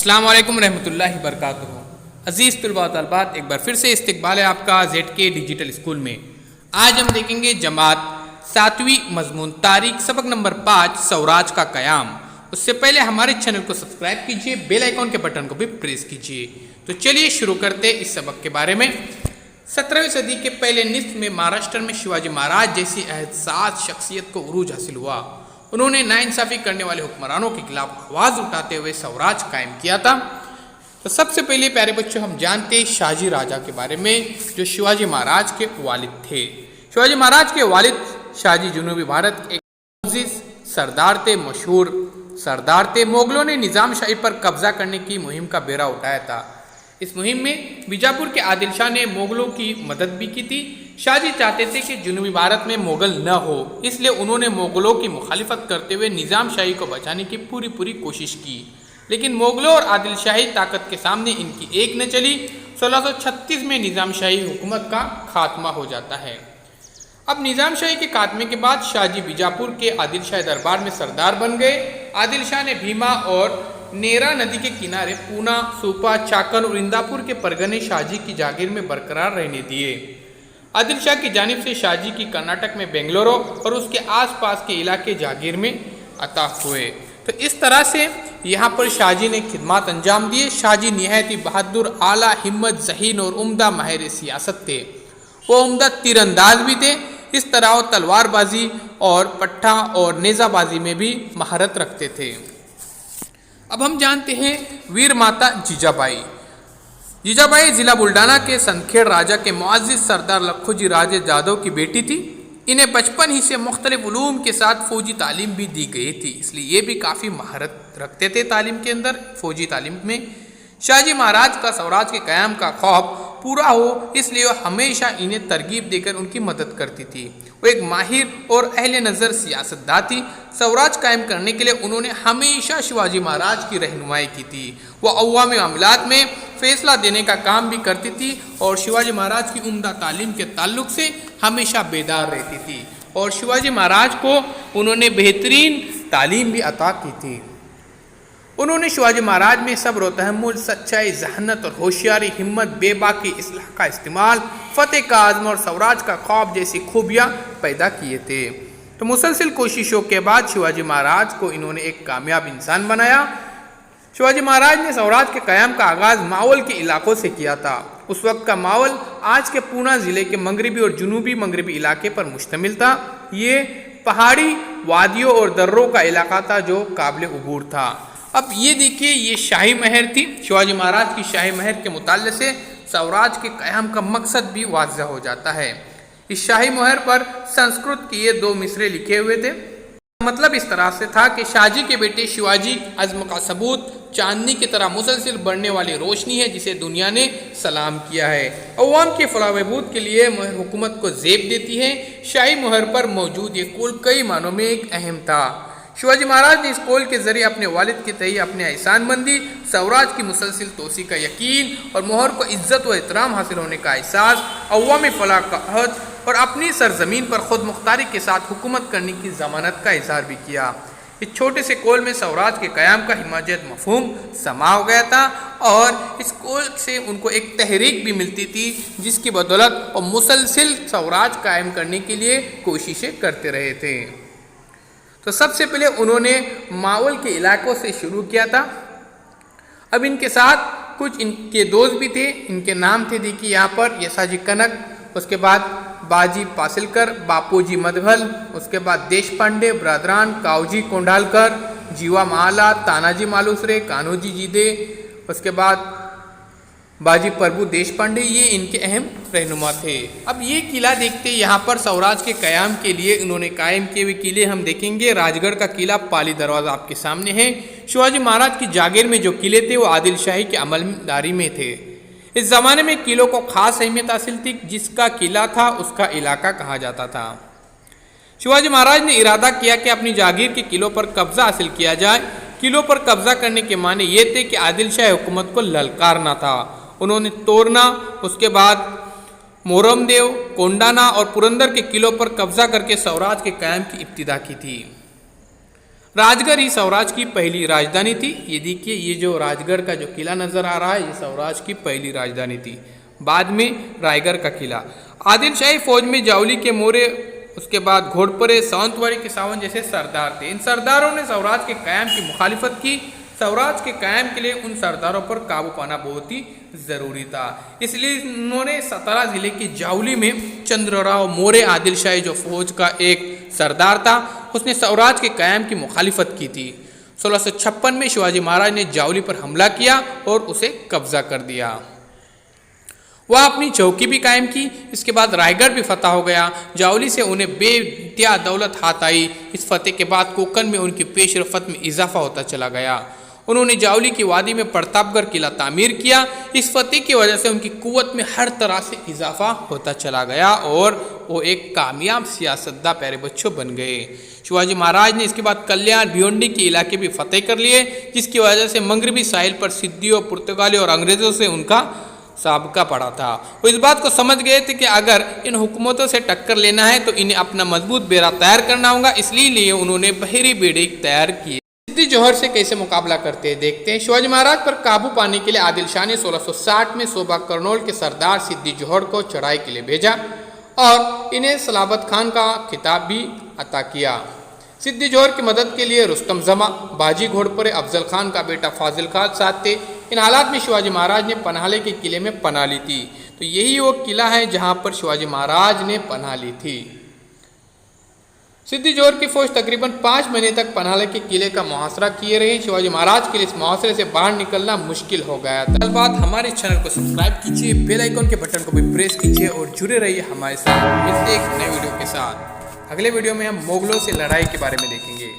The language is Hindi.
अस्सलाम वालेकुम रहमतुल्लाहि बरकातुहू। अजीज़ तलबा व तलबात, एक बार फिर से इस्तकबाल है आपका ZK डिजिटल स्कूल में। आज हम देखेंगे जमात सातवीं मजमून तारीख सबक नंबर 5 सवराज का कयाम। उससे पहले हमारे चैनल को सब्सक्राइब कीजिए, बेल आइकॉन के बटन को भी प्रेस कीजिए। तो चलिए शुरू करते इस सबक के बारे में। 17वीं सदी के पहले निस्फ में महाराष्ट्र में शिवाजी महाराज जैसी अहसास शख्सियत को उरूज हासिल हुआ। उन्होंने नाइंसाफ़ी करने वाले हुक्मरानों के खिलाफ आवाज़ उठाते हुए सवराज कायम किया था। तो सबसे पहले प्यारे बच्चों हम जानते हैं शाही राजा के बारे में, जो शिवाजी महाराज के वालिद थे। शिवाजी महाराज के वालिद शाही जनूबी भारत एक मुअज़्ज़िज़ सरदार थे, मशहूर सरदार थे। मुगलों ने निज़ाम शाही पर कब्जा करने की मुहिम का बेड़ा उठाया था। इस मुहिम में बीजापुर के आदिल शाह ने मुगलों की मदद भी की थी। शाहजी चाहते थे कि जनूबी भारत में मुगल न हो, इसलिए उन्होंने मुगलों की मुखालिफत करते हुए निज़ाम शाही को बचाने की पूरी कोशिश की। लेकिन मुगलों और आदिल शाही ताकत के सामने इनकी एक न चली। 1636 में निज़ाम शाही हुकूमत का खात्मा हो जाता है। अब निज़ाम शाही के खात्मे के बाद शाहजी बीजापुर के आदिल शाही दरबार में सरदार बन गए। आदिल शाह ने भीमा और नेरा नदी के किनारे पूना, सूपा, चाकन और इंदापुर के परगने शाहजी की जागीर में बरकरार रहने दिए। आदिल शाह की जानिब से शाहजी की कर्नाटक में बेंगलुरु और उसके आसपास के इलाके जागीर में अता हुए। तो इस तरह से यहाँ पर शाहजी ने खिदमत अंजाम दिए। शाहजी निहायत ही बहादुर, आला हिम्मत, ज़हीन और उम्दा माहिर सियासत थे। वो उम्दा तीरंदाज भी थे। इस तरह वो तलवारबाजी और पट्टा और नेज़ाबाजी में भी महारत रखते थे। अब हम जानते हैं वीर माता जीजाबाई। जीजाबाई जिला बुल्डाना के संखेड़ राजा के मुअज़्ज़िज़ सरदार लखोजी राजे जादव की बेटी थी। इन्हें बचपन ही से मुख्तलिफ उलूम के साथ फ़ौजी तालीम भी दी गई थी, इसलिए ये भी काफ़ी महारत रखते थे तालीम के अंदर, फ़ौजी तालीम में। शाहजी महाराज का सवराज के क़याम का ख्वाब पूरा हो, इसलिए वो हमेशा इन्हें तरगीब देकर उनकी मदद करती थी। वो एक माहिर और अहले नज़र सियासतदान थी। सवराज कायम करने के लिए उन्होंने हमेशा शिवाजी महाराज की रहनुमाई की थी। वो अवामी मामलात में फ़ैसला देने का काम भी करती थी और शिवाजी महाराज की उम्दा तालीम के ताल्लुक़ से हमेशा बेदार रहती थी। और शिवाजी महाराज को उन्होंने बेहतरीन तालीम भी अता की थी। उन्होंने शिवाजी महाराज में सब्र व तहम्मुल, सच्चाई, जहनत और होशियारी, हिम्मत, बेबाकी, इस्लाह का इस्तेमाल, फ़तेह का आज़म और सवराज का ख्वाब जैसी खूबियाँ पैदा किए थे। तो मुसलसिल कोशिशों के बाद शिवाजी महाराज को इन्होंने एक कामयाब इंसान बनाया। शिवाजी महाराज ने सवराज के क़याम का आगाज़ माहौल के इलाकों से किया था। उस वक्त का माहौल आज के पूना ज़िले के मगरबी और जनूबी मगरबी इलाके पर मुश्तमिल था। ये पहाड़ी वादियों और दर्रों का इलाका था जो काबिल उबूर था। अब ये देखिए, ये शाही महर थी। शिवाजी महाराज की शाही महर के मुताले से सवराज के क़याम का मकसद भी वाज़ह हो जाता है। इस शाही महर पर संस्कृत के ये 2 मिसरे लिखे हुए थे। मतलब इस तरह से था कि शाहजी के बेटे शिवाजी अज़्म का सबूत, चांदनी की तरह मुसलसिल बढ़ने वाली रोशनी है जिसे दुनिया ने सलाम किया है। अवाम के फलाह बहबूद के लिए महर हुकूमत को ज़ेब देती है। शाही महर पर मौजूद ये कुल कई मानों में एक अहम था। शिवाजी महाराज ने इस कौल के ज़रिए अपने वालिद के तय अपने एहसानमंदी, सवराज की मुसलसिल तोसी का यकीन और मोहर को इज़्ज़त व एहतराम हासिल होने का एहसास, अवामी फलाह का अहद और अपनी सरजमीन पर खुद मुख्तारी के साथ हुकूमत करने की ज़मानत का इज़हार भी किया। इस छोटे से कौल में सवराज के क़याम का हिमायत मफ़हूम समा हो गया था और इस कौल से उनको एक तहरीक भी मिलती थी, जिसकी बदौलत वो मुसलसिल सवराज कायम करने के लिए कोशिशें करते रहे थे। तो सबसे पहले उन्होंने मावल के इलाकों से शुरू किया था। अब इनके साथ कुछ इनके दोस्त भी थे। इनके नाम थे देखिए यहाँ पर यसाजी कनक, उसके बाद बाजी पासिलकर, बापूजी मधवल, उसके बाद देश पांडे, ब्रादरान, कावजी कोंडालकर, जीवा माला, तानाजी मालूसरे, कान्होजी जीदे, उसके बाद बाजी प्रभु देश पांडे, ये इनके अहम रहनुमा थे। अब ये किला देखते यहाँ पर सवराज के क़याम के लिए इन्होंने कायम किए हुए किले हम देखेंगे। राजगढ़ का किला, पाली दरवाज़ा आपके सामने है। शिवाजी महाराज की जागीर में जो किले थे वो आदिल शाही के अमलदारी में थे। इस ज़माने में किलों को ख़ास अहमियत हासिल थी। जिसका किला था उसका इलाका कहा जाता था। शिवाजी महाराज ने इरादा किया कि अपनी जागीर के किलों पर कब्ज़ा हासिल किया जाए। किलों पर कब्ज़ा करने के माने ये थे कि आदिल शाही हुकूमत को ललकारना था। उन्होंने तोरना, उसके बाद मोरमदेव, कोंडाना और पुरंदर के किलों पर कब्जा करके सवराज के क़याम की इब्तिदा की थी। राजगढ़ ही सवराज की पहली राजधानी थी। ये देखिए, ये जो राजगढ़ का जो किला नजर आ रहा है, ये सवराज की पहली राजधानी थी। बाद में रायगढ़ का किला। आदिल शाही फौज में जावली के मोरे, उसके बाद घोड़परे, सावंतवाड़ी के सावन जैसे सरदार थे। इन सरदारों ने सवराज के कायम की मुखालिफत की। स्वराज के कायम के लिए उन सरदारों पर काबू पाना बहुत ही ज़रूरी था, इसलिए उन्होंने सतारा जिले की जावली में चंद्रराव मोरे आदिल शाही जो फौज का एक सरदार था, उसने स्वराज के कायम की मुखालिफत की थी। 1656 में शिवाजी महाराज ने जावली पर हमला किया और उसे कब्जा कर दिया। वह अपनी चौकी भी कायम की। इसके बाद रायगढ़ भी फतह हो गया। जावली से उन्हें बेइंतहा दौलत हाथ आई। इस फतेह के बाद कोकन में उनकी पेशरफत में इजाफा होता चला गया। उन्होंने जावली की वादी में प्रतापगढ़ किला तामीर किया। इस फतेह की वजह से उनकी कुव्वत में हर तरह से इजाफा होता चला गया और वो एक कामयाब सियासतदा प्यारे बच्चों बन गए। शिवाजी महाराज ने इसके बाद कल्याण भिवंडी के इलाके भी फतेह कर लिए, जिसकी वजह से मगरबी साहिल पर सिद्धियों, पुर्तगाली और अंग्रेज़ों से उनका साबका पड़ा था। वो इस बात को समझ गए थे कि अगर इन हुकूमतों से टक्कर लेना है तो इन्हें अपना मजबूत बेड़ा तैयार करना होगा, इसलिए उन्होंने बहरी बेड़े तैयार किए। सिद्दी जौहर से कैसे मुकाबला करते हैं देखते हैं। शिवाजी महाराज पर काबू पाने के लिए आदिल शाह ने 1660 में सूबा करनौल के सरदार सिद्दी जौहर को चढ़ाई के लिए भेजा और इन्हें सलाबत खान का खिताब भी अता किया। सिद्दी जौहर की मदद के लिए रुस्तम जमा, बाजी घोड़परे, अफजल खान का बेटा फाजिल खान साथ थे। इन हालात में शिवाजी महाराज ने पनाले के किले में पनाह ली थी। तो यही वो किला है जहां पर शिवाजी महाराज ने पनाह ली थी। सिद्दी जौहर की फौज तकरीबन 5 महीने तक पनाले के किले का मुहासरा किए रहे। शिवाजी महाराज के लिए इस मुहासरे से बाहर निकलना मुश्किल हो गया था। कल बात हमारे चैनल को सब्सक्राइब कीजिए, बेल आइकन के बटन को भी प्रेस कीजिए और जुड़े रहिए हमारे साथ। मिलते एक नए वीडियो के साथ। अगले वीडियो में हम मुगलों से लड़ाई के बारे में देखेंगे।